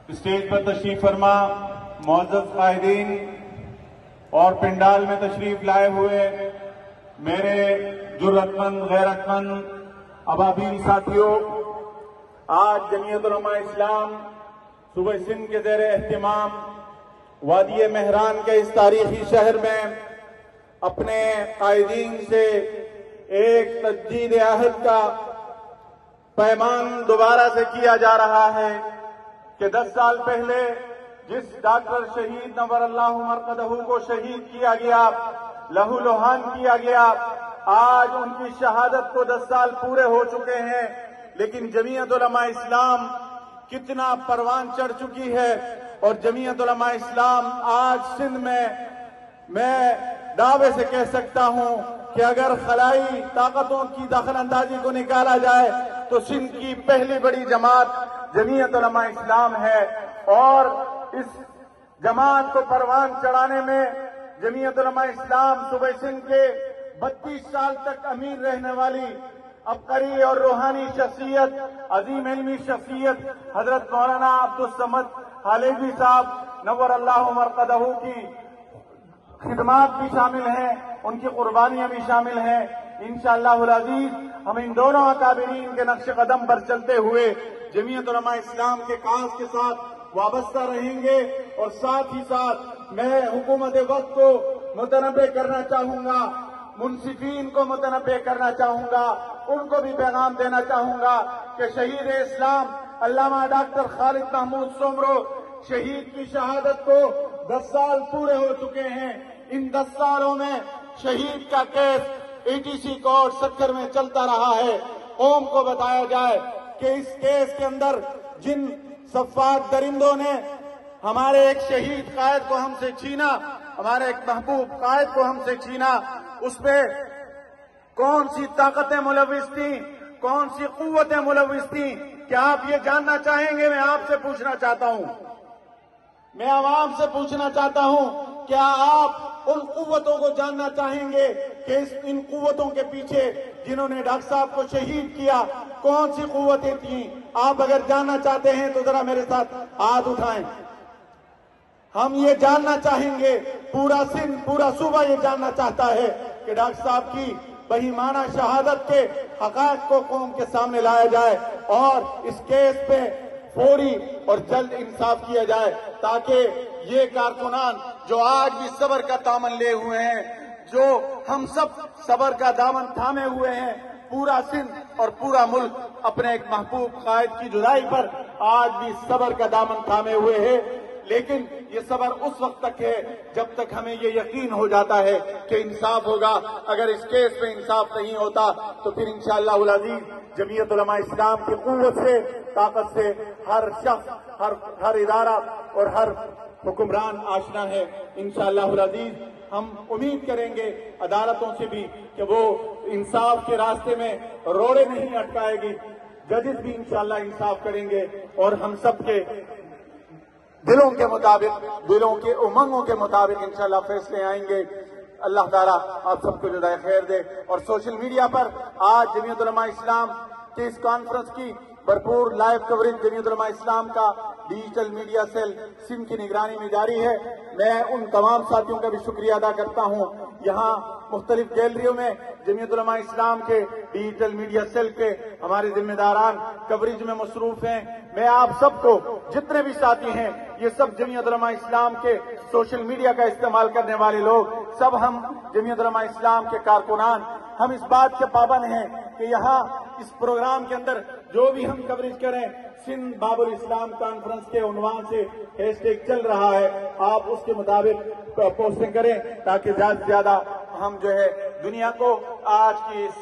Stage पर तशरीफ फरमा मुअज़्ज़ज़ क़ाइदीन और पिंडाल में तशरीफ लाए हुए मेरे जुर्रतमंद गैरतमंद अबाबील साथियों, आज जमीयत उलमा इस्लाम सूबे सिंध के ज़ेर एहतिमाम वादी मेहरान के इस तारीखी शहर में अपने क़ाइदीन से एक तजदीद अहद का पैमान दोबारा से किया जा रहा है कि 10 साल पहले जिस डॉक्टर शहीद नव्वरल्लाहु मरक़दहू को शहीद किया गया, लहू लुहान किया गया, आज उनकी शहादत को 10 साल पूरे हो चुके हैं, लेकिन जमीयत उलमा इस्लाम कितना परवान चढ़ चुकी है। और जमीयत उलमा इस्लाम आज सिंध में मैं दावे से कह सकता हूं कि अगर खलाई ताकतों की दखल अंदाजी को निकाला जाए तो सिंध की पहली बड़ी जमात जमीयत उलमा इस्लाम है। और इस जमात को परवान चढ़ाने में जमीयत उलमा इस्लाम सूबे सिंध के 32 साल तक अमीर रहने वाली अबकरी और रूहानी शख्सियत, अजीम इल्मी शख्सियत हजरत मौलाना अब्दुल समद हालेवी साहब नव्वरल्लाहु मरक़दहू की खिदमात भी शामिल हैं, उनकी कुर्बानियां भी शामिल हैं। इंशाअल्लाहुल अज़ीज हम इन दोनों अकाबिरीन के नक्श कदम पर चलते हुए जमीयत उलमा इस्लाम के काज के साथ वाबस्ता रहेंगे। और साथ ही साथ मैं हुकूमत वक्त को मुतनब्बे करना चाहूंगा, मुंसिफीन को मुतनब्बे करना चाहूंगा, उनको भी पैगाम देना चाहूंगा कि शहीद इस्लाम अल्लामा डॉक्टर खालिद महमूद सोमरो शहीद की शहादत को 10 साल पूरे हो चुके हैं। इन 10 सालों में शहीद का केस एटीसी कोर्ट सक्कर में चलता रहा है। कौम को बताया जाए कि इस केस के अंदर जिन सफ़ाक दरिंदों ने हमारे एक शहीद कायद को हमसे छीना, हमारे एक महबूब कायद को हमसे छीना, उसपे कौन सी ताकतें मुलविस थी, कौन सी कुव्वतें मुलविस थी, क्या आप ये जानना चाहेंगे? मैं आपसे पूछना चाहता हूं, मैं आवाम से पूछना चाहता हूं, क्या आप उन कुव्वतों को जानना चाहेंगे कि इन कुव्वतों के पीछे जिन्होंने डॉक्टर साहब को शहीद किया कौन सी कुव्वतें थीं? आप अगर जानना चाहते हैं तो जरा मेरे साथ हाथ उठाएं। हम ये जानना चाहेंगे, पूरा सिंध, पूरा सूबा ये जानना चाहता है कि डॉक्टर साहब की बहीमाना शहादत के हक़ाइक़ को कौम के सामने लाया जाए और इस केस पे फौरी और जल्द इंसाफ किया जाए, ताकि ये कारकुनान जो आज भी सब्र का दामन ले हुए हैं, जो हम सब सब्र का दामन थामे हुए हैं, पूरा सिंध और पूरा मुल्क अपने एक महबूब कायद की जुदाई पर आज भी सब्र का दामन थामे हुए हैं। लेकिन ये सब्र उस वक्त तक है जब तक हमें ये यकीन हो जाता है कि इंसाफ होगा। अगर इस केस पे इंसाफ नहीं होता तो फिर इंशाअल्लाहुल अज़ीज जमीयत उलमा इस्लाम की कुव्वत से, ताकत से हर शख्स, हर इदारा और हर हुक्मरान आशना है। इंशाअल्लाहुल अज़ीज हम उम्मीद करेंगे अदालतों से भी कि वो इंसाफ के रास्ते में रोड़े नहीं अटकाएगी, जजेस भी इंशाअल्लाह इंसाफ करेंगे और हम सब के दिलों के मुताबिक, दिलों के उमंगों के मुताबिक इंशाअल्लाह फैसले आएंगे। अल्लाह ताला आप सबको जज़ाए खैर दे। और सोशल मीडिया पर आज जमीयत उलमा इस्लाम की इस कॉन्फ्रेंस की भरपूर लाइव कवरेज जमीयत उलमा इस्लाम का डिजिटल मीडिया सेल सिंध की निगरानी में जारी है। मैं उन तमाम साथियों का भी शुक्रिया अदा करता हूं। यहाँ मुख्तलिफ गैलरियों में जमीयत उलमा इस्लाम के डिजिटल मीडिया सेल के हमारे जिम्मेदारान कवरेज में मसरूफ हैं। मैं आप सबको, जितने भी साथी हैं, ये सब जमीयत उलमा इस्लाम के सोशल मीडिया का इस्तेमाल करने वाले लोग, सब हम जमीयत उलमा इस्लाम के कारकुनान, हम इस बात के पाबंद हैं कि यहाँ इस प्रोग्राम के अंदर जो भी हम कवरेज करें, सिंध बाबुल इस्लाम कॉन्फ्रेंस के उन्वान से हैशटैग चल रहा है, आप उसके मुताबिक पोस्टिंग करें ताकि ज्यादा से ज्यादा हम जो है दुनिया को आज की इस